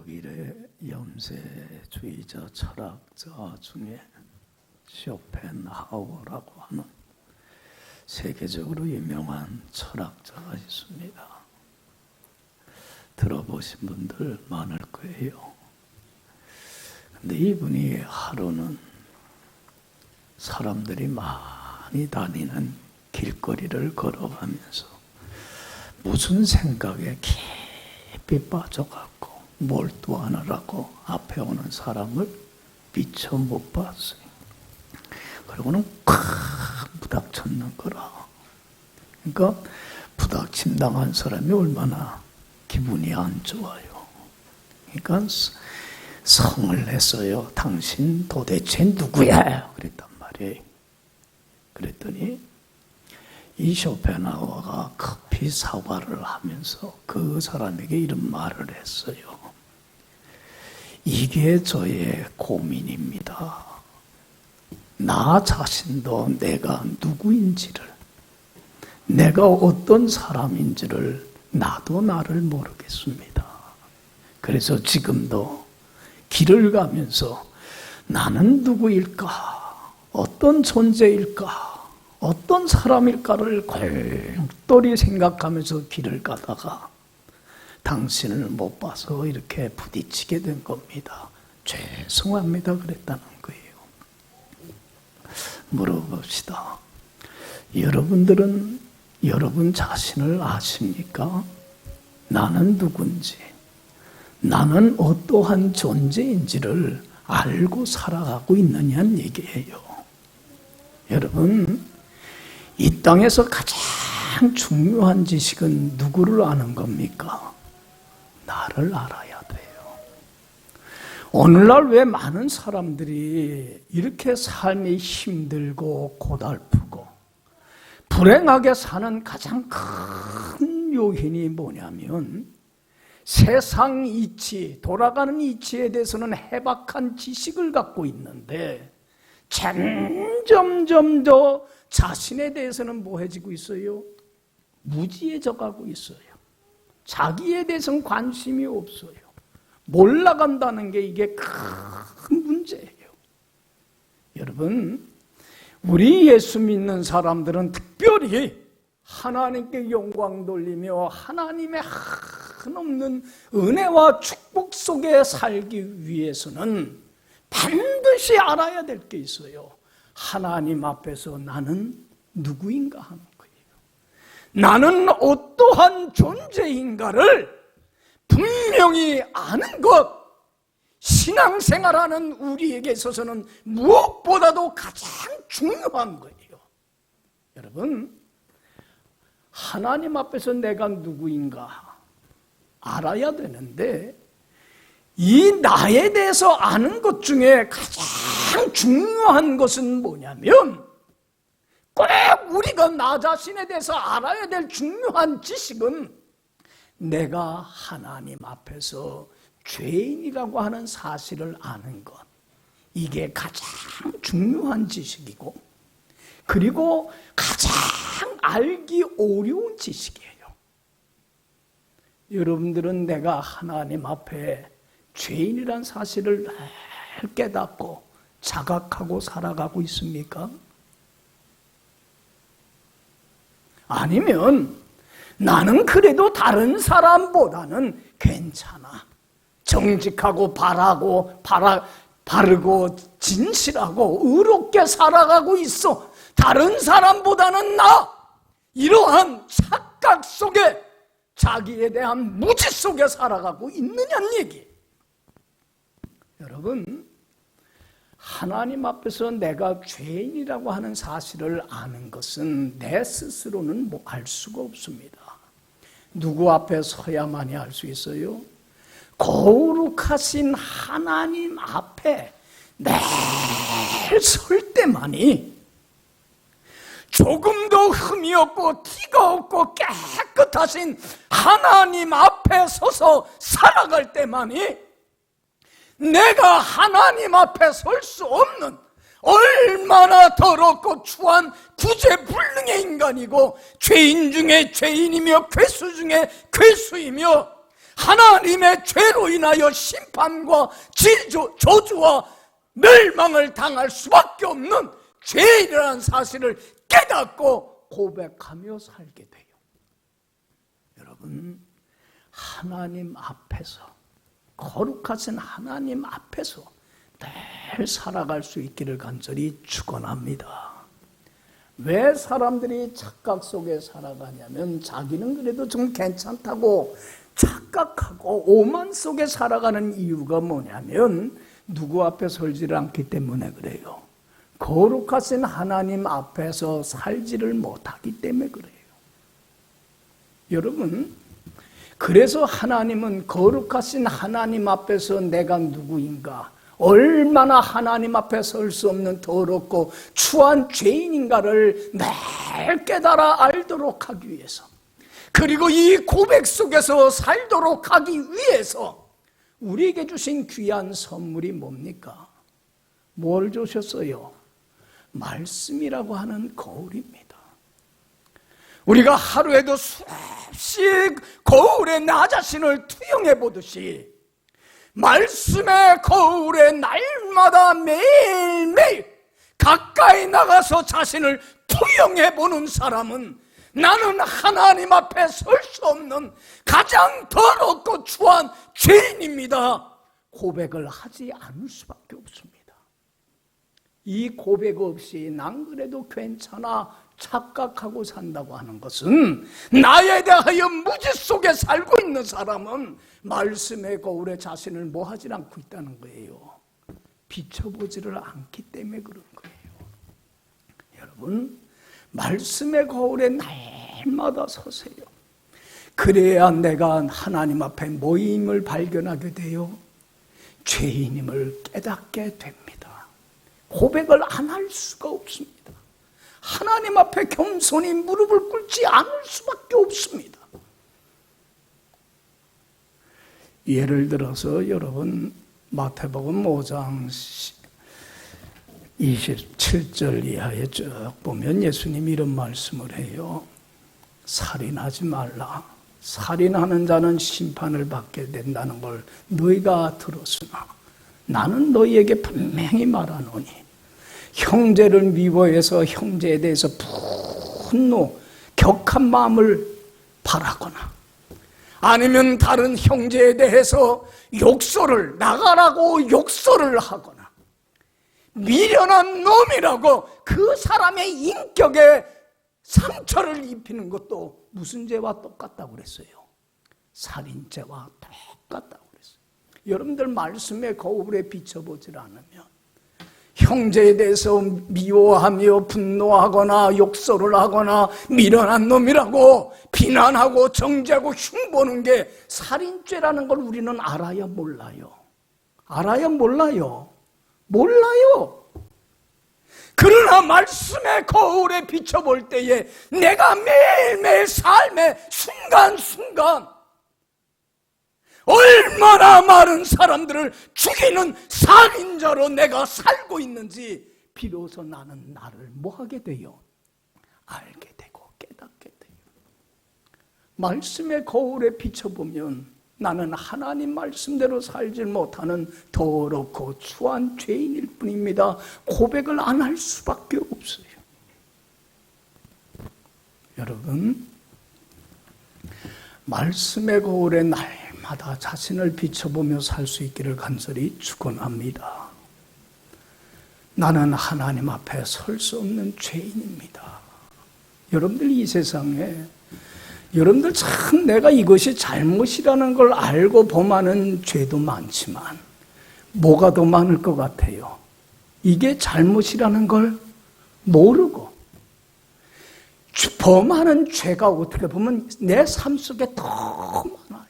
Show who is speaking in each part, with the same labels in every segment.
Speaker 1: 독일의 염세주의자 철학자 중에 쇼펜하우어라고 하는 세계적으로 유명한 철학자가 있습니다. 들어보신 분들 많을 거예요. 근데 이분이 하루는 사람들이 많이 다니는 길거리를 걸어가면서 무슨 생각에 깊이 빠져갖고 몰두하느라고 앞에 오는 사람을 미처 못 봤어요. 그리고는 콱 부닥쳤는 거라. 그러니까 부닥침 당한 사람이 얼마나 기분이 안 좋아요. 그러니까 성을 냈어요. 당신 도대체 누구야? 그랬단 말이에요. 그랬더니 이 쇼펜하우어가 급히 사과를 하면서 그 사람에게 이런 말을 했어요. 이게 저의 고민입니다. 나 자신도 내가 누구인지를, 내가 어떤 사람인지를 나도 나를 모르겠습니다. 그래서 지금도 길을 가면서 나는 누구일까? 어떤 존재일까? 어떤 사람일까를 골똘히 생각하면서 길을 가다가 당신을 못 봐서 이렇게 부딪히게 된 겁니다. 죄송합니다. 그랬다는 거예요. 물어봅시다. 여러분들은 여러분 자신을 아십니까? 나는 누군지, 나는 어떠한 존재인지를 알고 살아가고 있느냐는 얘기예요. 여러분, 이 땅에서 가장 중요한 지식은 누구를 아는 겁니까? 나를 알아야 돼요. 오늘날 왜 많은 사람들이 이렇게 삶이 힘들고 고달프고 불행하게 사는 가장 큰 요인이 뭐냐면 세상 이치, 돌아가는 이치에 대해서는 해박한 지식을 갖고 있는데 점점 더 자신에 대해서는 뭐해지고 있어요? 무지해져 가고 있어요. 자기에 대해서는 관심이 없어요. 몰라간다는 게 이게 큰 문제예요. 여러분, 우리 예수 믿는 사람들은 특별히 하나님께 영광 돌리며 하나님의 한없는 은혜와 축복 속에 살기 위해서는 반드시 알아야 될 게 있어요. 하나님 앞에서 나는 누구인가 하는 거예요. 나는 어떠한 존재인가를 분명히 아는 것, 신앙생활하는 우리에게 있어서는 무엇보다도 가장 중요한 거예요. 여러분, 하나님 앞에서 내가 누구인가 알아야 되는데 이 나에 대해서 아는 것 중에 가장 중요한 것은 뭐냐면 꼭 우리가 나 자신에 대해서 알아야 될 중요한 지식은 내가 하나님 앞에서 죄인이라고 하는 사실을 아는 것. 이게 가장 중요한 지식이고 그리고 가장 알기 어려운 지식이에요. 여러분들은 내가 하나님 앞에 죄인이란 사실을 잘 깨닫고 자각하고 살아가고 있습니까? 아니면 나는 그래도 다른 사람보다는 괜찮아. 정직하고 바르고 진실하고 의롭게 살아가고 있어. 다른 사람보다는 나. 이러한 착각 속에 자기에 대한 무지 속에 살아가고 있느냐는 얘기. 여러분, 하나님 앞에서 내가 죄인이라고 하는 사실을 아는 것은 내 스스로는 알 수가 없습니다. 누구 앞에 서야만이 알 수 있어요? 거룩하신 하나님 앞에 늘 설 때만이 조금 더 흠이 없고 티가 없고 깨끗하신 하나님 앞에 서서 살아갈 때만이 내가 하나님 앞에 설 수 없는 얼마나 더럽고 추한 구제불능의 인간이고 죄인 중에 죄인이며 괴수 중에 괴수이며 하나님의 죄로 인하여 심판과 저주와 멸망을 당할 수밖에 없는 죄인이라는 사실을 깨닫고 고백하며 살게 돼요. 여러분, 하나님 앞에서, 거룩하신 하나님 앞에서 늘 살아갈 수 있기를 간절히 축원합니다. 왜 사람들이 착각 속에 살아가냐면 자기는 그래도 좀 괜찮다고 착각하고 오만 속에 살아가는 이유가 뭐냐면 누구 앞에 설지를 않기 때문에 그래요. 거룩하신 하나님 앞에서 살지를 못하기 때문에 그래요. 여러분, 그래서 하나님은 거룩하신 하나님 앞에서 내가 누구인가, 얼마나 하나님 앞에 설 수 없는 더럽고 추한 죄인인가를 늘 깨달아 알도록 하기 위해서, 그리고 이 고백 속에서 살도록 하기 위해서 우리에게 주신 귀한 선물이 뭡니까? 뭘 주셨어요? 말씀이라고 하는 거울입니다. 우리가 하루에도 수없이 거울에 나 자신을 투영해 보듯이 말씀의 거울에 날마다 매일매일 가까이 나가서 자신을 투영해 보는 사람은 나는 하나님 앞에 설 수 없는 가장 더럽고 추한 죄인입니다, 고백을 하지 않을 수밖에 없습니다. 이 고백 없이 난 그래도 괜찮아 착각하고 산다고 하는 것은 나에 대하여 무지 속에 살고 있는 사람은 말씀의 거울에 자신을 뭐하지 않고 있다는 거예요. 비춰보지를 않기 때문에 그런 거예요. 여러분, 말씀의 거울에 날마다 서세요. 그래야 내가 하나님 앞에 모임을 발견하게 돼요. 죄인임을 깨닫게 됩니다. 고백을 안 할 수가 없습니다. 하나님 앞에 겸손히 무릎을 꿇지 않을 수밖에 없습니다. 예를 들어서 여러분, 마태복음 5장 27절 이하에 쭉 보면 예수님이 이런 말씀을 해요. 살인하지 말라. 살인하는 자는 심판을 받게 된다는 걸 너희가 들었으나 나는 너희에게 분명히 말하노니 형제를 미워해서 형제에 대해서 분노, 격한 마음을 바라거나 아니면 다른 형제에 대해서 욕설을, 나가라고 욕설을 하거나 미련한 놈이라고 그 사람의 인격에 상처를 입히는 것도 무슨 죄와 똑같다고 그랬어요? 살인죄와 똑같다고 그랬어요. 여러분들 말씀의 거울에 비춰보질 않으면 형제에 대해서 미워하며 분노하거나 욕설을 하거나 미련한 놈이라고 비난하고 정죄하고 흉보는 게 살인죄라는 걸 우리는 알아요, 몰라요? 알아요, 몰라요? 몰라요. 그러나 말씀의 거울에 비춰볼 때에 내가 매일매일 삶의 순간순간 얼마나 많은 사람들을 죽이는 살인자로 내가 살고 있는지 비로소 나는 나를 뭐하게 돼요? 알게 되고 깨닫게 돼요. 말씀의 거울에 비춰보면 나는 하나님 말씀대로 살지 못하는 더럽고 추한 죄인일 뿐입니다. 고백을 안 할 수밖에 없어요. 여러분, 말씀의 거울에 날마다 자신을 비춰보며 살 수 있기를 간절히 축원합니다. 나는 하나님 앞에 설 수 없는 죄인입니다. 여러분들 이 세상에 여러분들 참 내가 이것이 잘못이라는 걸 알고 범하는 죄도 많지만 뭐가 더 많을 것 같아요? 이게 잘못이라는 걸 모르고 범하는 죄가 어떻게 보면 내 삶 속에 더 많아요.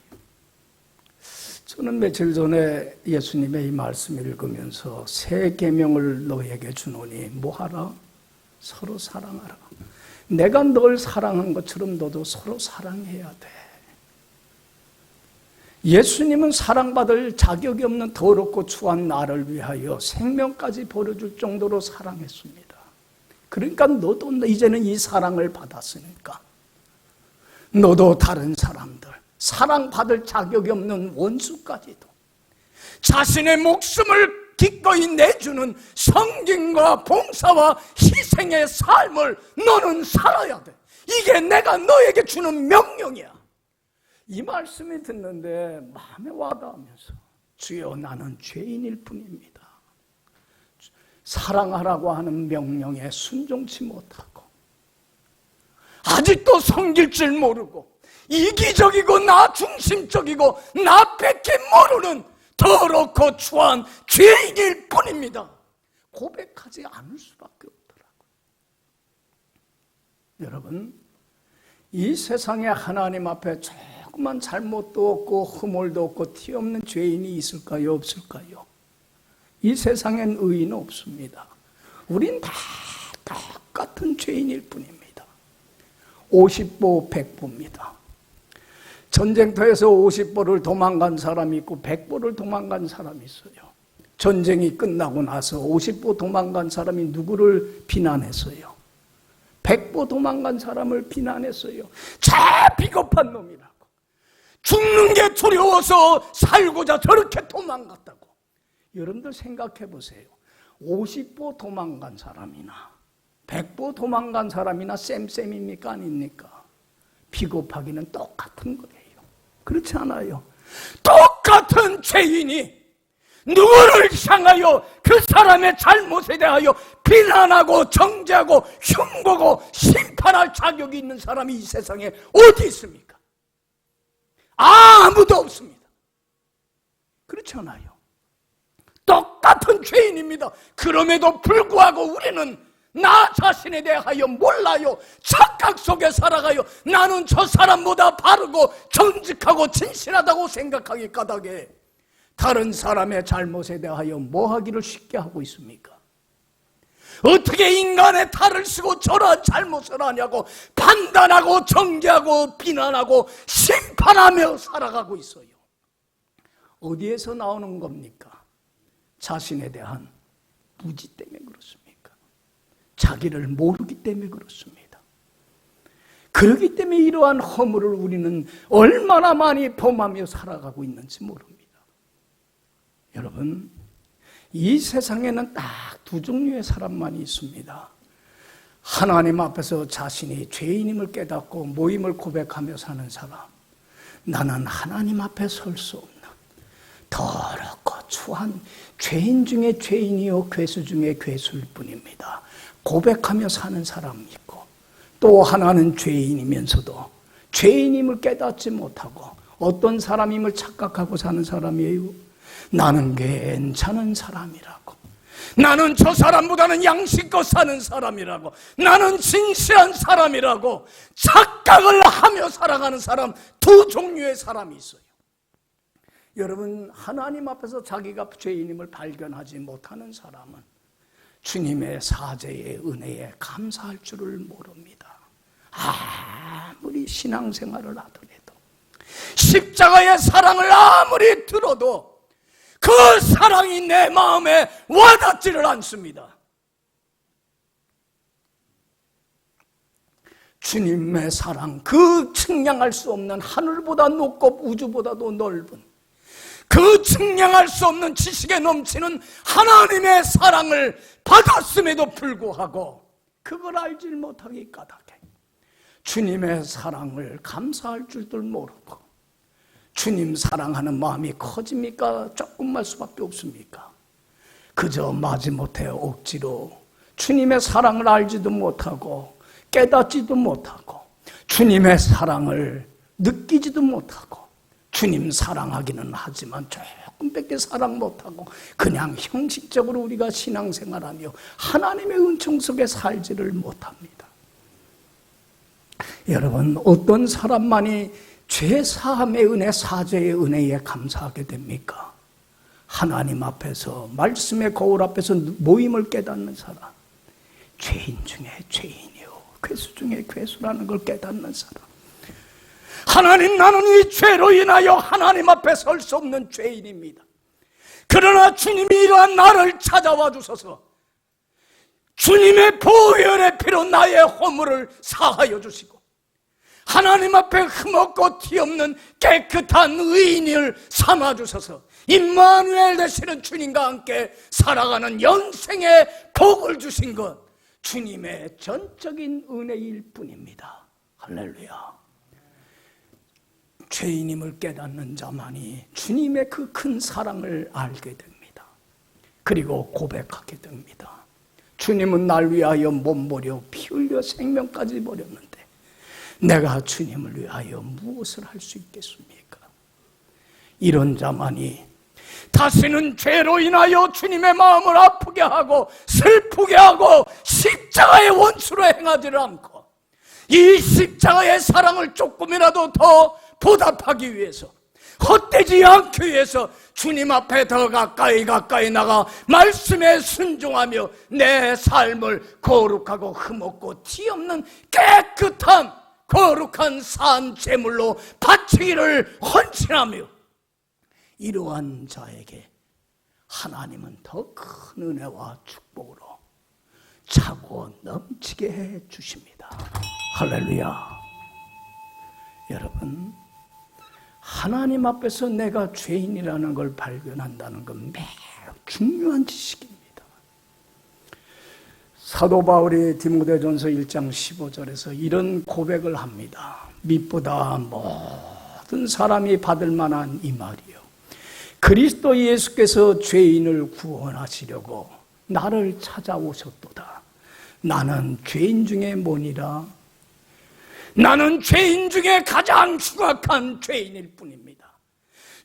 Speaker 1: 저는 며칠 전에 예수님의 이 말씀을 읽으면서 새 계명을 너에게 주노니 뭐하라? 서로 사랑하라. 내가 널 사랑한 것처럼 너도 서로 사랑해야 돼. 예수님은 사랑받을 자격이 없는 더럽고 추한 나를 위하여 생명까지 버려줄 정도로 사랑했습니다. 그러니까 너도 이제는 이 사랑을 받았으니까 너도 다른 사람들, 사랑받을 자격이 없는 원수까지도 자신의 목숨을 기꺼이 내주는 성김과 봉사와 희생의 삶을 너는 살아야 돼. 이게 내가 너에게 주는 명령이야. 이 말씀이 듣는데 마음에 와닿으면서 주여 나는 죄인일 뿐입니다. 사랑하라고 하는 명령에 순종치 못하고 아직도 섬길 줄 모르고 이기적이고 나 중심적이고 나 뺏기 모르는 더럽고 추한 죄인일 뿐입니다. 고백하지 않을 수밖에 없더라고요. 여러분, 이 세상에 하나님 앞에 조그만 잘못도 없고 허물도 없고 티 없는 죄인이 있을까요? 없을까요? 이 세상엔 의인은 없습니다. 우린 다 똑같은 죄인일 뿐입니다. 50보 100보입니다. 전쟁터에서 50보를 도망간 사람이 있고 100보를 도망간 사람이 있어요. 전쟁이 끝나고 나서 50보 도망간 사람이 누구를 비난했어요? 100보 도망간 사람을 비난했어요. 저 비겁한 놈이라고. 죽는 게 두려워서 살고자 저렇게 도망갔다고. 여러분들 생각해 보세요. 50보 도망간 사람이나 100보 도망간 사람이나 쌤쌤입니까? 아닙니까? 비겁하기는 똑같은 거예요. 그렇지 않아요? 똑같은 죄인이 누구를 향하여 그 사람의 잘못에 대하여 비난하고 정죄하고 흉보고 심판할 자격이 있는 사람이 이 세상에 어디 있습니까? 아무도 없습니다. 그렇지 않아요? 똑같은 죄인입니다. 그럼에도 불구하고 우리는 나 자신에 대하여 몰라요. 착각 속에 살아가요. 나는 저 사람보다 바르고 정직하고 진실하다고 생각하기 까닭에 다른 사람의 잘못에 대하여 뭐하기를 쉽게 하고 있습니까? 어떻게 인간의 탈을 쓰고 저런 잘못을 하냐고 판단하고 정죄하고 비난하고 심판하며 살아가고 있어요. 어디에서 나오는 겁니까? 자신에 대한 무지 때문에 그렇습니다. 자기를 모르기 때문에 그렇습니다. 그렇기 때문에 이러한 허물을 우리는 얼마나 많이 범하며 살아가고 있는지 모릅니다. 여러분, 이 세상에는 딱 두 종류의 사람만이 있습니다. 하나님 앞에서 자신이 죄인임을 깨닫고 모임을 고백하며 사는 사람. 나는 하나님 앞에 설 수 없는 더럽고 추한 죄인 중에 죄인이요 괴수 중에 괴수일 뿐입니다. 고백하며 사는 사람이 있고, 또 하나는 죄인이면서도 죄인임을 깨닫지 못하고 어떤 사람임을 착각하고 사는 사람이에요. 나는 괜찮은 사람이라고, 나는 저 사람보다는 양심껏 사는 사람이라고, 나는 진실한 사람이라고 착각을 하며 살아가는 사람, 두 종류의 사람이 있어요. 여러분, 하나님 앞에서 자기가 죄인임을 발견하지 못하는 사람은 주님의 사죄의 은혜에 감사할 줄을 모릅니다. 아무리 신앙생활을 하더라도, 십자가의 사랑을 아무리 들어도 그 사랑이 내 마음에 와닿지를 않습니다. 주님의 사랑, 그 측량할 수 없는 하늘보다 높고 우주보다도 넓은 그 측량할 수 없는 지식에 넘치는 하나님의 사랑을 받았음에도 불구하고 그걸 알지 못하기 까닭에 주님의 사랑을 감사할 줄도 모르고, 주님 사랑하는 마음이 커집니까? 조금만 수밖에 없습니까? 그저 마지못해 억지로 주님의 사랑을 알지도 못하고 깨닫지도 못하고 주님의 사랑을 느끼지도 못하고, 주님 사랑하기는 하지만 조금밖에 사랑 못하고 그냥 형식적으로 우리가 신앙생활하며 하나님의 은총 속에 살지를 못합니다. 여러분, 어떤 사람만이 죄사함의 은혜, 사죄의 은혜에 감사하게 됩니까? 하나님 앞에서, 말씀의 거울 앞에서 모임을 깨닫는 사람, 죄인 중에 죄인이요 괴수 중에 괴수라는 걸 깨닫는 사람. 하나님, 나는 이 죄로 인하여 하나님 앞에 설 수 없는 죄인입니다. 그러나 주님이 이러한 나를 찾아와 주셔서 주님의 보혈의 피로 나의 허물을 사하여 주시고 하나님 앞에 흠없고 티없는 깨끗한 의인을 삼아주셔서 임마누엘 되시는 주님과 함께 살아가는 영생의 복을 주신 것, 주님의 전적인 은혜일 뿐입니다. 할렐루야. 죄인임을 깨닫는 자만이 주님의 그 큰 사랑을 알게 됩니다. 그리고 고백하게 됩니다. 주님은 날 위하여 몸버려 피 흘려 생명까지 버렸는데 내가 주님을 위하여 무엇을 할 수 있겠습니까? 이런 자만이 다시는 죄로 인하여 주님의 마음을 아프게 하고 슬프게 하고 십자가의 원수로 행하지를 않고 이 십자가의 사랑을 조금이라도 더 보답하기 위해서, 헛되지 않기 위해서 주님 앞에 더 가까이 나가 말씀에 순종하며 내 삶을 거룩하고 흠없고 티없는 깨끗한 거룩한 산 제물로 바치기를 헌신하며, 이러한 자에게 하나님은 더 큰 은혜와 축복으로 차고 넘치게 해 주십니다. 할렐루야. 여러분, 하나님 앞에서 내가 죄인이라는 걸 발견한다는 건 매우 중요한 지식입니다. 사도 바울이 디모데전서 1장 15절에서 이런 고백을 합니다. 밑보다 모든 사람이 받을 만한 이 말이요, 그리스도 예수께서 죄인을 구원하시려고 나를 찾아오셨도다. 나는 죄인 중에 뭐니라? 나는 죄인 중에 가장 흉악한 죄인일 뿐입니다.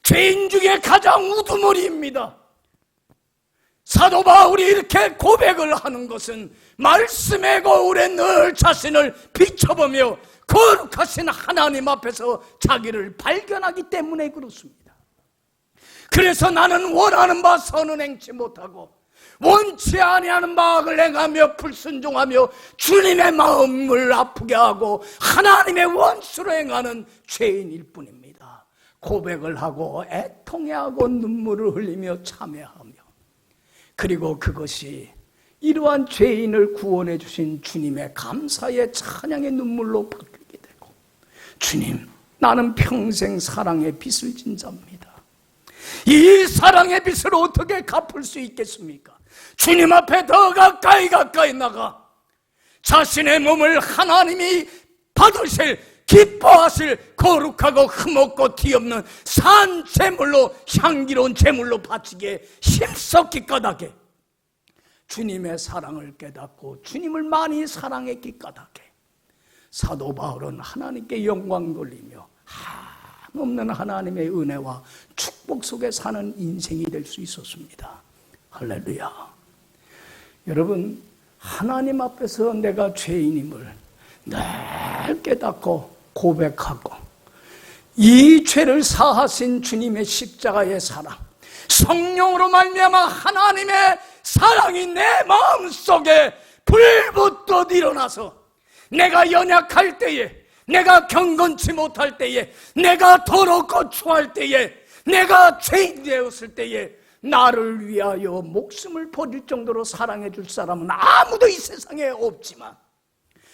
Speaker 1: 죄인 중에 가장 우두머리입니다. 사도 바울이 이렇게 고백을 하는 것은 말씀의 거울에 늘 자신을 비춰보며 거룩하신 하나님 앞에서 자기를 발견하기 때문에 그렇습니다. 그래서 나는 원하는 바 선은 행치 못하고 원치 아니하는 바악을 행하며 불순종하며 주님의 마음을 아프게 하고 하나님의 원수로 행하는 죄인일 뿐입니다. 고백을 하고 애통해하고 눈물을 흘리며 참회하며, 그리고 그것이 이러한 죄인을 구원해 주신 주님의 감사의 찬양의 눈물로 바뀌게 되고, 주님, 나는 평생 사랑의 빚을 진 자입니다. 이 사랑의 빚을 어떻게 갚을 수 있겠습니까? 주님 앞에 더 가까이 나가 자신의 몸을 하나님이 받으실, 기뻐하실 거룩하고 흠없고 티없는 산 제물로, 향기로운 제물로 바치기에 힘썼기 까닭에 주님의 사랑을 깨닫고 주님을 많이 사랑했기 까닭에 사도 바울은 하나님께 영광 돌리며 한없는 하나님의 은혜와 축복 속에 사는 인생이 될 수 있었습니다. 할렐루야. 여러분, 하나님 앞에서 내가 죄인임을 늘 깨닫고 고백하고 이 죄를 사하신 주님의 십자가의 사랑, 성령으로 말미암아 하나님의 사랑이 내 마음속에 불붙듯 일어나서 내가 연약할 때에, 내가 경건치 못할 때에, 내가 더럽고 추할 때에, 내가 죄인 되었을 때에 나를 위하여 목숨을 버릴 정도로 사랑해 줄 사람은 아무도 이 세상에 없지만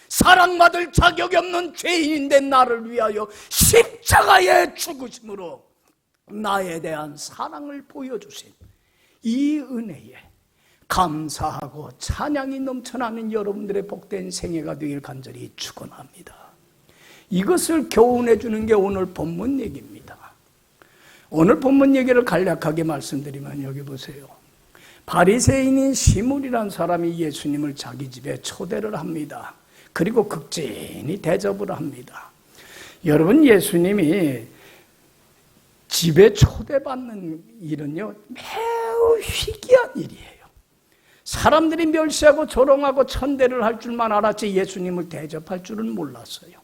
Speaker 1: 사랑받을 자격이 없는 죄인인데 나를 위하여 십자가의 죽으심으로 나에 대한 사랑을 보여주신 이 은혜에 감사하고 찬양이 넘쳐나는 여러분들의 복된 생애가 되길 간절히 축원합니다. 이것을 교훈해 주는 게 오늘 본문 얘기입니다. 오늘 본문 얘기를 간략하게 말씀드리면 여기 보세요. 바리새인인 시몬이라는 사람이 예수님을 자기 집에 초대를 합니다. 그리고 극진히 대접을 합니다. 여러분, 예수님이 집에 초대받는 일은요 매우 희귀한 일이에요. 사람들이 멸시하고 조롱하고 천대를 할 줄만 알았지 예수님을 대접할 줄은 몰랐어요.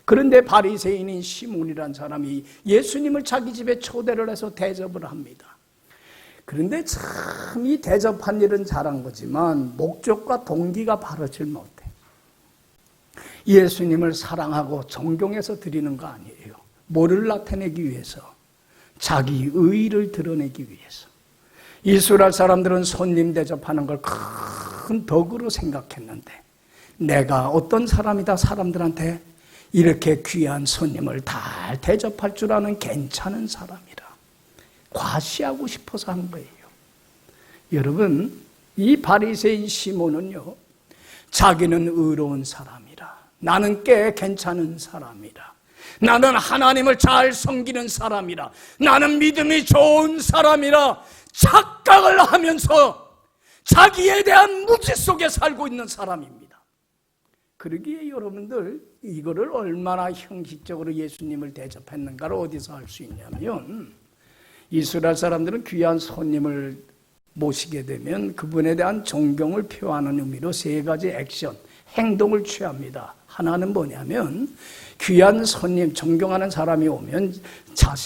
Speaker 1: 그런데 바리새인인 시몬이라는 사람이 예수님을 자기 집에 초대를 해서 대접을 합니다. 그런데 참 이 대접한 일은 잘한 거지만 목적과 동기가 바르질 못해. 예수님을 사랑하고 존경해서 드리는 거 아니에요. 뭐를 나타내기 위해서? 자기 의의를 드러내기 위해서. 이스라엘 사람들은 손님 대접하는 걸 큰 덕으로 생각했는데 내가 어떤 사람이다 사람들한테 이렇게 귀한 손님을 다 대접할 줄 아는 괜찮은 사람이라 과시하고 싶어서 한 거예요. 여러분, 이 바리새인 시몬은요, 자기는 의로운 사람이라, 나는 꽤 괜찮은 사람이라, 나는 하나님을 잘 섬기는 사람이라, 나는 믿음이 좋은 사람이라 착각을 하면서 자기에 대한 무지 속에 살고 있는 사람입니다. 그러기에 여러분들, 이거를 얼마나 형식적으로 예수님을 대접했는가를 어디서 알 수 있냐면, 이스라엘 사람들은 귀한 손님을 모시게 되면 그분에 대한 존경을 표하는 의미로 세 가지 액션, 행동을 취합니다. 하나는 뭐냐면, 귀한 손님, 존경하는 사람이 오면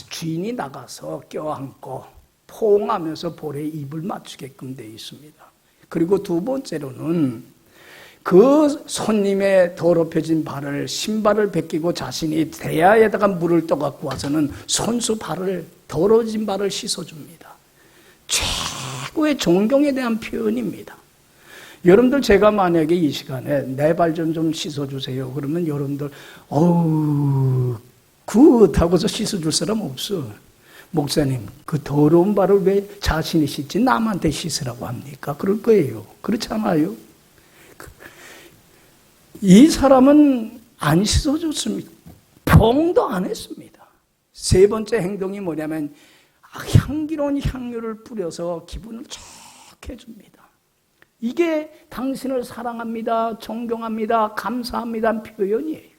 Speaker 1: 주인이 나가서 껴안고 포옹하면서 볼에 입을 맞추게끔 되어 있습니다. 그리고 두 번째로는 그 손님의 더럽혀진 발을, 신발을 벗기고 자신이 대야에다가 물을 떠갖고 와서는 손수 발을, 더러워진 발을 씻어줍니다. 최고의 존경에 대한 표현입니다. 여러분들, 제가 만약에 이 시간에 내 발 좀 씻어주세요 그러면 여러분들 어우 굿 하고서 씻어줄 사람 없어. 목사님, 그 더러운 발을 왜 자신이 씻지 남한테 씻으라고 합니까? 그럴 거예요. 그렇잖아요. 이 사람은 안 씻어줬습니다. 포옹도 안 했습니다. 세 번째 행동이 뭐냐면 향기로운 향유를 뿌려서 기분을 좋게 해줍니다. 이게 당신을 사랑합니다, 존경합니다, 감사합니다 표현이에요.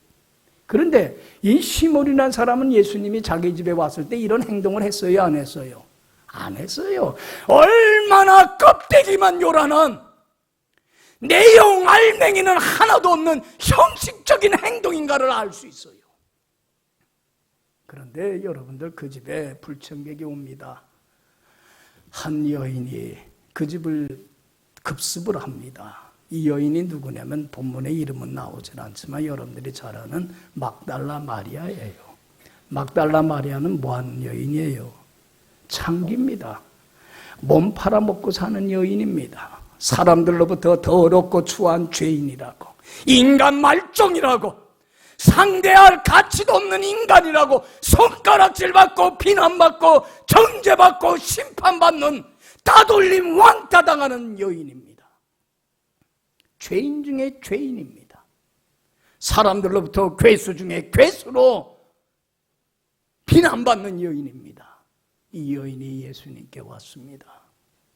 Speaker 1: 그런데 이 시몬이라는 사람은 예수님이 자기 집에 왔을 때 이런 행동을 했어요, 안 했어요? 안 했어요. 얼마나 껍데기만 요란한, 내용 알맹이는 하나도 없는 형식적인 행동인가를 알 수 있어요. 그런데 여러분들, 그 집에 불청객이 옵니다. 한 여인이 그 집을 급습을 합니다. 이 여인이 누구냐면 본문의 이름은 나오질 않지만 여러분들이 잘 아는 막달라 마리아예요. 막달라 마리아는 뭐하는 여인이에요? 창기입니다. 몸 팔아먹고 사는 여인입니다. 사람들로부터 더럽고 추한 죄인이라고, 인간 말종이라고, 상대할 가치도 없는 인간이라고 손가락질 받고 비난받고 정죄받고 심판받는 따돌림 왕따당하는 여인입니다. 죄인 중에 죄인입니다. 사람들로부터 괴수 중에 괴수로 비난받는 여인입니다. 이 여인이 예수님께 왔습니다.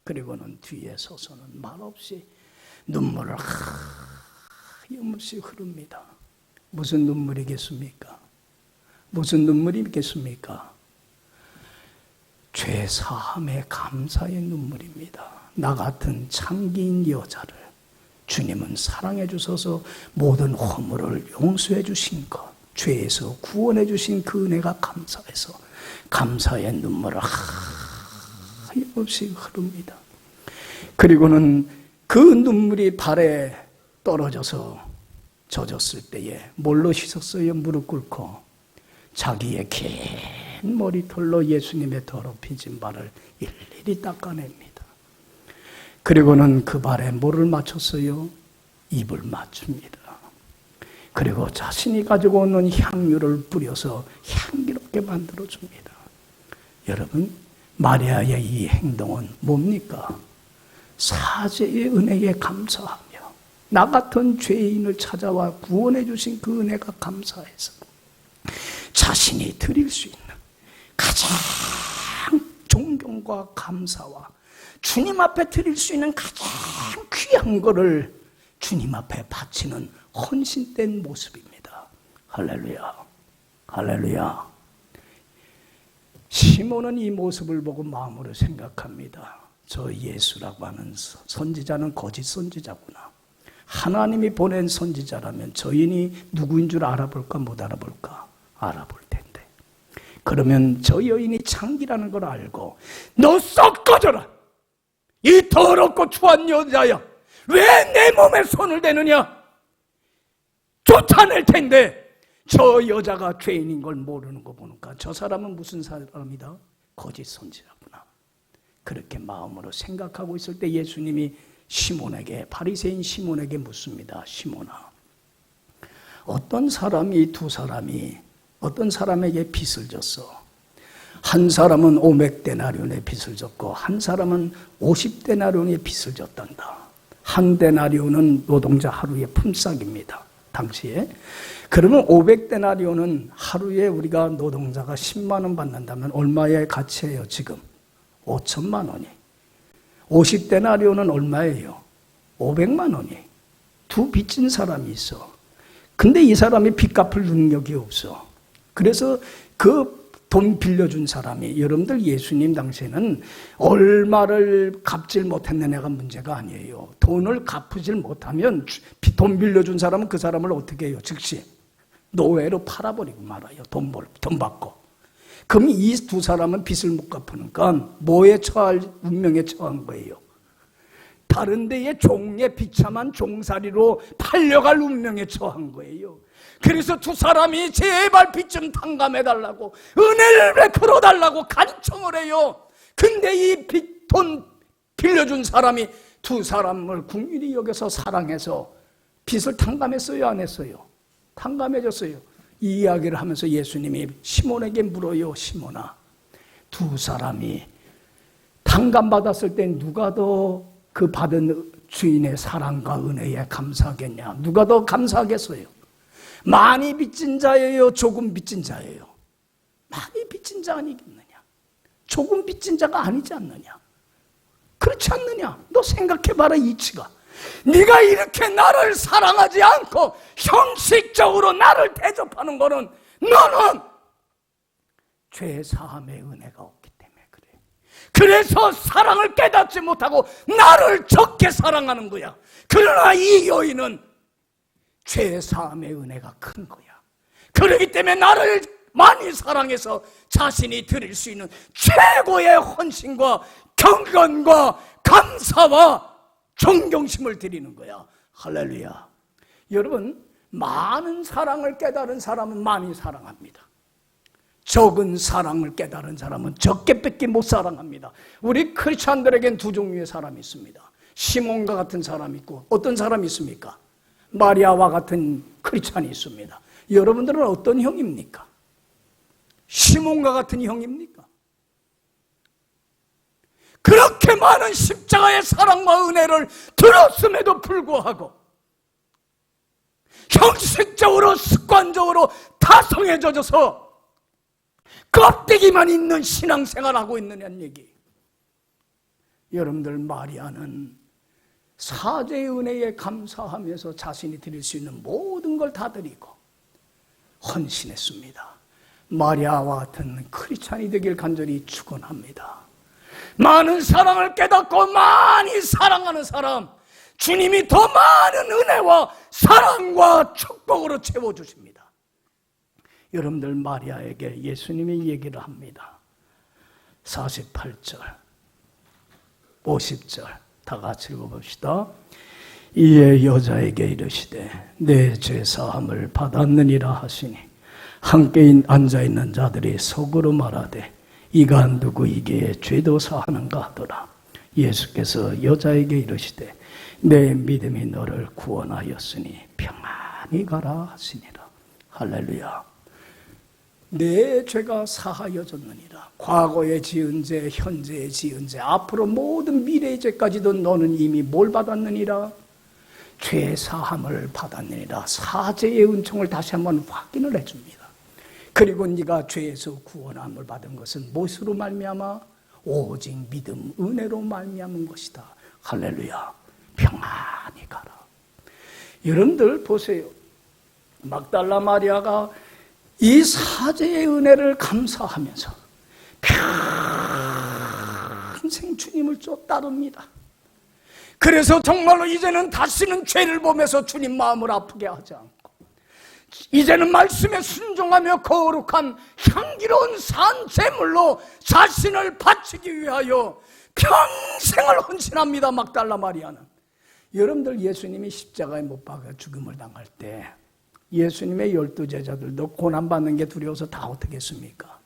Speaker 1: 그리고는 뒤에 서서는 말없이 눈물을 하염없이 흐릅니다. 무슨 눈물이겠습니까? 무슨 눈물이겠습니까? 죄 사함에 감사의 눈물입니다. 나 같은 창기인 여자를 주님은 사랑해 주셔서 모든 허물을 용서해 주신 것, 죄에서 구원해 주신 그 은혜가 감사해서 감사의 눈물을 하염없이 흐릅니다. 그리고는 그 눈물이 발에 떨어져서 젖었을 때에 뭘로 씻었어요? 무릎 꿇고 자기의 긴 머리털로 예수님의 더럽혀진 발을 일일이 닦아냅니다. 그리고는 그 발에 뭐를 맞췄어요? 입을 맞춥니다. 그리고 자신이 가지고 오는 향유를 뿌려서 향기롭게 만들어줍니다. 여러분, 마리아의 이 행동은 뭡니까? 사죄의 은혜에 감사하며 나 같은 죄인을 찾아와 구원해 주신 그 은혜가 감사해서 자신이 드릴 수 있는 가장 존경과 감사와 주님 앞에 드릴 수 있는 가장 귀한 거를 주님 앞에 바치는 헌신된 모습입니다. 할렐루야, 할렐루야. 시몬은 이 모습을 보고 마음으로 생각합니다. 저 예수라고 하는 선지자는 거짓 선지자구나. 하나님이 보낸 선지자라면 저인이 누구인 줄 알아볼까 못 알아볼까? 알아볼 텐데. 그러면 저 여인이 창기라는 걸 알고 너 썩 꺼져라! 이 더럽고 추한 여자야! 왜 내 몸에 손을 대느냐? 쫓아낼 텐데 저 여자가 죄인인 걸 모르는 거 보니까 저 사람은 무슨 사람이다? 거짓 선지자구나. 그렇게 마음으로 생각하고 있을 때 예수님이 시몬에게, 바리새인 시몬에게 묻습니다. 시몬아, 어떤 사람이 두 사람이 어떤 사람에게 빚을 졌어. 한 사람은 500데나리온의 빚을 졌고 한 사람은 50데나리온의 빚을 졌단다. 한 데나리온은 노동자 하루의 품삯입니다. 당시에. 그러면 500데나리온은 하루에 우리가 노동자가 10만 원 받는다면 얼마의 가치예요 지금? 5천만 원이. 50데나리온은 얼마예요? 500만 원이. 두 빚진 사람이 있어. 근데 이 사람이 빚 갚을 능력이 없어. 그래서 그 돈 빌려준 사람이, 여러분들 예수님 당시에는 얼마를 갚질 못했느냐가 문제가 아니에요. 돈을 갚으질 못하면 돈 빌려준 사람은 그 사람을 어떻게 해요? 즉시 노예로 팔아버리고 말아요. 돈 받고. 그럼 이 두 사람은 빚을 못 갚으니까 뭐에 처할 운명에 처한 거예요? 다른 데에 종에 비참한 종살이로 팔려갈 운명에 처한 거예요. 그래서 두 사람이 제발 빚 좀 탕감해달라고, 은혜를 베풀어달라고 간청을 해요. 근데 이 돈 빌려준 사람이 두 사람을 긍휼히 여겨서 사랑해서 빚을 탕감했어요, 안 했어요? 탕감해줬어요. 이 이야기를 하면서 예수님이 시몬에게 물어요. 시몬아, 두 사람이 탕감받았을 때 누가 더 그 받은 주인의 사랑과 은혜에 감사하겠냐? 누가 더 감사하겠어요? 많이 빚진 자예요? 조금 빚진 자예요? 많이 빚진 자 아니겠느냐? 조금 빚진 자가 아니지 않느냐? 그렇지 않느냐? 너 생각해봐라. 이치가 네가 이렇게 나를 사랑하지 않고 형식적으로 나를 대접하는 거는 너는 죄 사함의 은혜가 없기 때문에 그래. 그래서 사랑을 깨닫지 못하고 나를 적게 사랑하는 거야. 그러나 이 여인은 죄 사함의 은혜가 큰 거야. 그렇기 때문에 나를 많이 사랑해서 자신이 드릴 수 있는 최고의 헌신과 경건과 감사와 존경심을 드리는 거야. 할렐루야. 여러분, 많은 사랑을 깨달은 사람은 많이 사랑합니다. 적은 사랑을 깨달은 사람은 적게밖에 못 사랑합니다. 우리 크리스찬들에겐 두 종류의 사람이 있습니다. 시몬과 같은 사람이 있고, 어떤 사람이 있습니까? 마리아와 같은 크리스찬이 있습니다. 여러분들은 어떤 형입니까? 시몬과 같은 형입니까? 그렇게 많은 십자가의 사랑과 은혜를 들었음에도 불구하고 형식적으로 습관적으로 타성에 젖어서 껍데기만 있는 신앙생활하고 있느냐는 얘기. 여러분들, 마리아는 사죄의 은혜에 감사하면서 자신이 드릴 수 있는 모든 걸 다 드리고 헌신했습니다. 마리아와 같은 크리스찬이 되길 간절히 축원합니다. 많은 사랑을 깨닫고 많이 사랑하는 사람, 주님이 더 많은 은혜와 사랑과 축복으로 채워주십니다. 여러분들, 마리아에게 예수님이 얘기를 합니다. 48절, 50절 다 같이 읽어봅시다. 이에 여자에게 이르시되 내 죄사함을 받았느니라 하시니 함께 앉아있는 자들이 속으로 말하되 이가 누구이기에 죄도 사하는가 하더라. 예수께서 여자에게 이르시되 내 믿음이 너를 구원하였으니 평안히 가라 하시니라. 할렐루야. 내 죄가 사하여졌느니라. 과거에 지은 죄, 현재에 지은 죄, 앞으로 모든 미래의 죄까지도 너는 이미 뭘 받았느니라? 죄 사함을 받았느니라. 사죄의 은총을 다시 한번 확인을 해줍니다. 그리고 네가 죄에서 구원함을 받은 것은 무엇으로 말미암아? 오직 믿음, 은혜로 말미암은 것이다. 할렐루야. 평안히 가라. 여러분들 보세요. 막달라 마리아가 이 사죄의 은혜를 감사하면서 평생 주님을 따릅니다. 그래서 정말로 이제는 다시는 죄를 보면서 주님 마음을 아프게 하지 않고 이제는 말씀에 순종하며 거룩한 향기로운 산 제물로 자신을 바치기 위하여 평생을 헌신합니다. 막달라 마리아는. 여러분들, 예수님이 십자가에 못 박아 죽음을 당할 때 예수님의 12제자들도 고난받는 게 두려워서 다 어떻게 했습니까?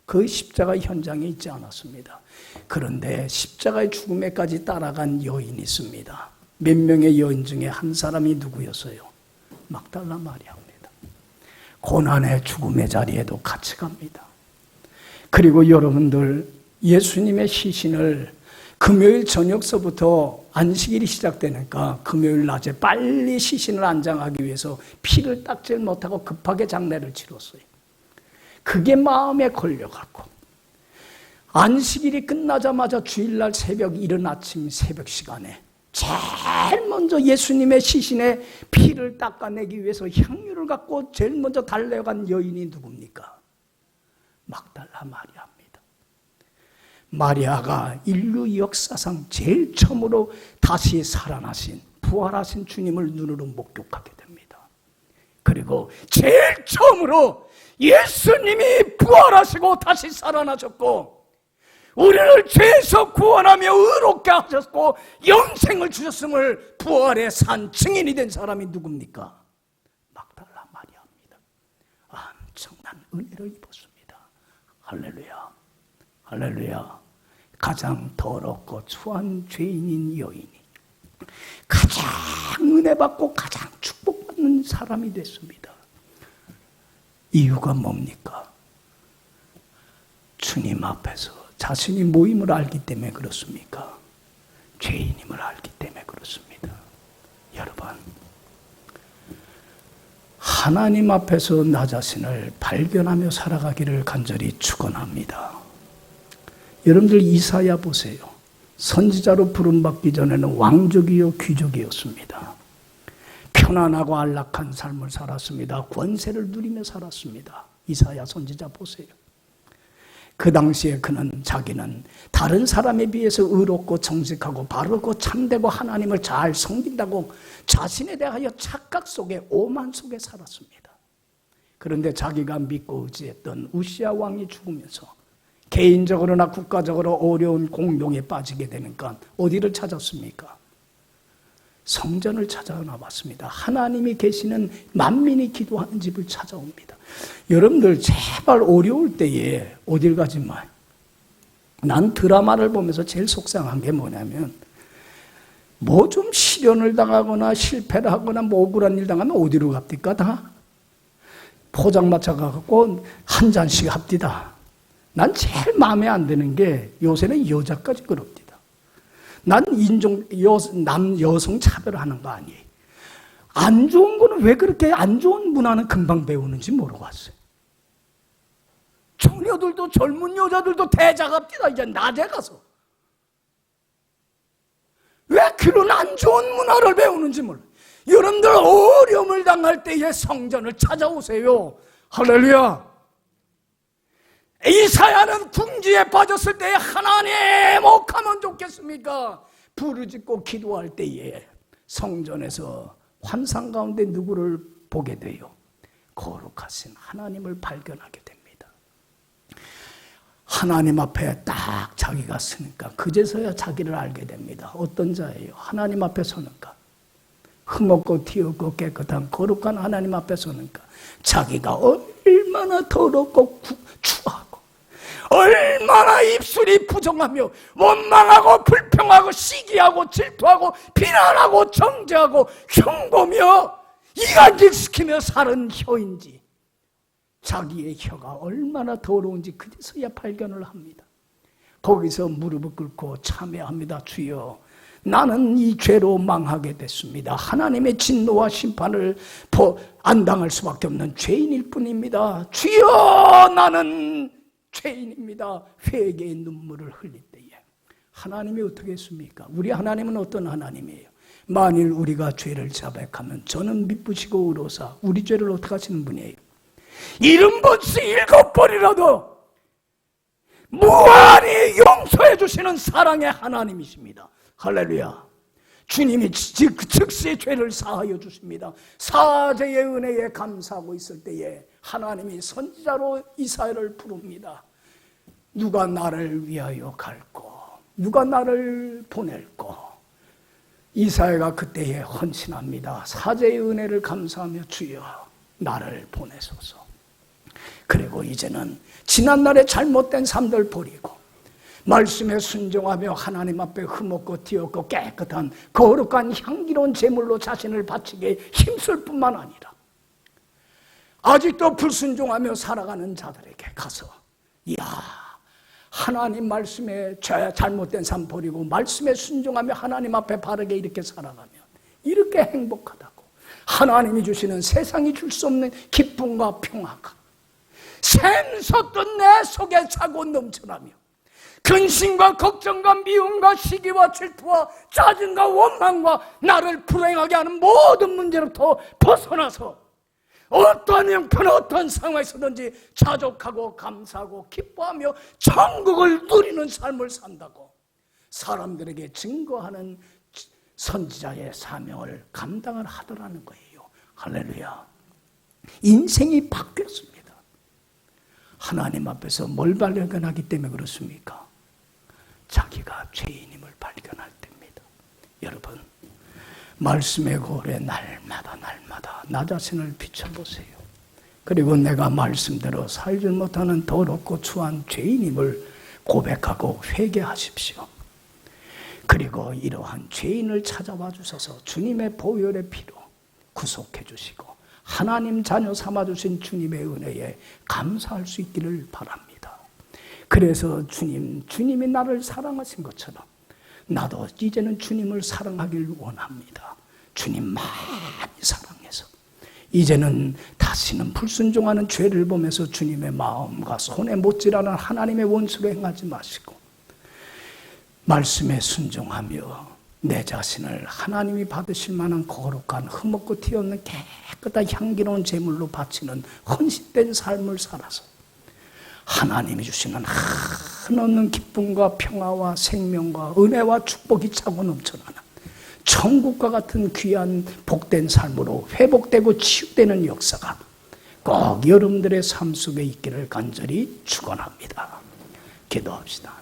Speaker 1: 그 십자가 현장에 있지 않았습니다. 그런데 십자가의 죽음에까지 따라간 여인이 있습니다. 몇 명의 여인 중에 한 사람이 누구였어요? 막달라 마리아입니다. 고난의 죽음의 자리에도 같이 갑니다. 그리고 여러분들 예수님의 시신을 금요일 저녁서부터 안식일이 시작되니까 금요일 낮에 빨리 시신을 안장하기 위해서 피를 닦질 못하고 급하게 장례를 치렀어요. 그게 마음에 걸려갖고 안식일이 끝나자마자 주일날 새벽 이른 아침 새벽 시간에 제일 먼저 예수님의 시신에 피를 닦아내기 위해서 향유를 갖고 제일 먼저 달려간 여인이 누굽니까? 막달라 마리아입니다. 마리아가 인류 역사상 제일 처음으로 다시 살아나신 부활하신 주님을 눈으로 목격하게 됩니다. 그리고 제일 처음으로 예수님이 부활하시고 다시 살아나셨고 우리를 죄에서 구원하며 의롭게 하셨고 영생을 주셨음을 부활의 산 증인이 된 사람이 누굽니까? 막달라 마리아입니다. 엄청난 은혜를 입었습니다. 할렐루야, 할렐루야. 가장 더럽고 추한 죄인인 여인이 가장 은혜받고 가장 축복받는 사람이 됐습니다. 이유가 뭡니까? 주님 앞에서 자신이 모임을 알기 때문에 그렇습니까? 죄인임을 알기 때문에 그렇습니다. 여러분, 하나님 앞에서 나 자신을 발견하며 살아가기를 간절히 축원합니다. 여러분들 이사야 보세요. 선지자로 부름받기 전에는 왕족이요 귀족이었습니다. 편안하고 안락한 삶을 살았습니다. 권세를 누리며 살았습니다. 이사야 선지자 보세요. 그 당시에 자기는 다른 사람에 비해서 의롭고 정직하고 바르고 참되고 하나님을 잘 섬긴다고 자신에 대하여 착각 속에 오만 속에 살았습니다. 그런데 자기가 믿고 의지했던 우시야 왕이 죽으면서 개인적으로나 국가적으로 어려운 공동에 빠지게 되니까 어디를 찾았습니까? 성전을 찾아나왔습니다. 하나님이 계시는 만민이 기도하는 집을 찾아옵니다. 여러분들 제발 어려울 때에 어딜 가지 마요. 난 드라마를 보면서 제일 속상한 게 뭐냐면 뭐 좀 시련을 당하거나 실패를 하거나 뭐 억울한 일 당하면 어디로 갑니까? 다 포장마차 가고 한 잔씩 합디다. 난 제일 마음에 안 드는 게 요새는 여자까지 그럽니다. 난 여성 차별하는 거 아니에요. 안 좋은 거는 왜 그렇게 안 좋은 문화는 금방 배우는지 모르고 왔어요. 처녀들도 젊은 여자들도 대작합니다. 이제 낮에 가서. 왜 그런 안 좋은 문화를 배우는지 몰라요. 여러분들 어려움을 당할 때에 성전을 찾아오세요. 할렐루야. 이사야는 궁지에 빠졌을 때에 하나님 어찌하면 좋겠습니까? 부르짖고 기도할 때에 성전에서 환상 가운데 누구를 보게 돼요? 거룩하신 하나님을 발견하게 됩니다. 하나님 앞에 딱 자기가 서니까 그제서야 자기를 알게 됩니다. 어떤 자예요? 하나님 앞에 서니까 흠없고 티없고 깨끗한 거룩한 하나님 앞에 서니까 자기가 얼마나 더럽고 추하고 얼마나 입술이 부정하며 원망하고 불평하고 시기하고 질투하고 비난하고 정죄하고 흉보며 이간질시키며 사는 혀인지 자기의 혀가 얼마나 더러운지 그제서야 발견을 합니다. 거기서 무릎을 꿇고 참회합니다. 주여, 나는 이 죄로 망하게 됐습니다. 하나님의 진노와 심판을 안 당할 수밖에 없는 죄인일 뿐입니다. 주여, 나는 죄인입니다. 회개의 눈물을 흘릴 때에 하나님이 어떻게 했습니까? 우리 하나님은 어떤 하나님이에요? 만일 우리가 죄를 자백하면 저는 미쁘시고 의로사 우리 죄를 어떻게 하시는 분이에요? 70번씩 7번이라도 무한히 용서해 주시는 사랑의 하나님이십니다. 할렐루야. 주님이 즉시 죄를 사하여 주십니다. 사죄의 은혜에 감사하고 있을 때에 하나님이 선지자로 이사야를 부릅니다. 누가 나를 위하여 갈고 누가 나를 보낼고. 이사야가 그때에 헌신합니다. 사죄의 은혜를 감사하며 주여 나를 보내소서. 그리고 이제는 지난날의 잘못된 삶들 버리고 말씀에 순종하며 하나님 앞에 흠없고 뒤없고 깨끗한 거룩한 향기로운 제물로 자신을 바치게 힘쓸 뿐만 아니라 아직도 불순종하며 살아가는 자들에게 가서 이야, 하나님 말씀에 잘못된 삶 버리고 말씀에 순종하며 하나님 앞에 바르게 이렇게 살아가면 이렇게 행복하다고, 하나님이 주시는 세상이 줄 수 없는 기쁨과 평화가 샘솟던 내 속에 차고 넘쳐나며 근심과 걱정과 미움과 시기와 질투와 짜증과 원망과 나를 불행하게 하는 모든 문제로부터 벗어나서 어떠한 형편 어떠한 상황에서든지 자족하고 감사하고 기뻐하며 천국을 누리는 삶을 산다고 사람들에게 증거하는 선지자의 사명을 감당을 하더라는 거예요. 할렐루야. 인생이 바뀌었습니다. 하나님 앞에서 뭘 발견하기 때문에 그렇습니까? 자기가 죄인임을 발견할 때입니다. 여러분, 말씀의 거울에 날마다 나 자신을 비춰보세요. 그리고 내가 말씀대로 살지 못하는 더럽고 추한 죄인임을 고백하고 회개하십시오. 그리고 이러한 죄인을 찾아와 주셔서 주님의 보혈의 피로 구속해 주시고 하나님 자녀 삼아 주신 주님의 은혜에 감사할 수 있기를 바랍니다. 그래서 주님이 나를 사랑하신 것처럼 나도 이제는 주님을 사랑하길 원합니다. 주님 많이 사랑해서 이제는 다시는 불순종하는 죄를 보면서 주님의 마음과 손에 못질하는 하나님의 원수로 행하지 마시고 말씀에 순종하며 내 자신을 하나님이 받으실 만한 거룩한 흠없고 티없는 깨끗한 향기로운 제물로 바치는 헌신된 삶을 살아서 하나님이 주시는 한없는 기쁨과 평화와 생명과 은혜와 축복이 차고 넘쳐나는 천국과 같은 귀한 복된 삶으로 회복되고 치유되는 역사가 꼭 여러분들의 삶 속에 있기를 간절히 축원합니다. 기도합시다.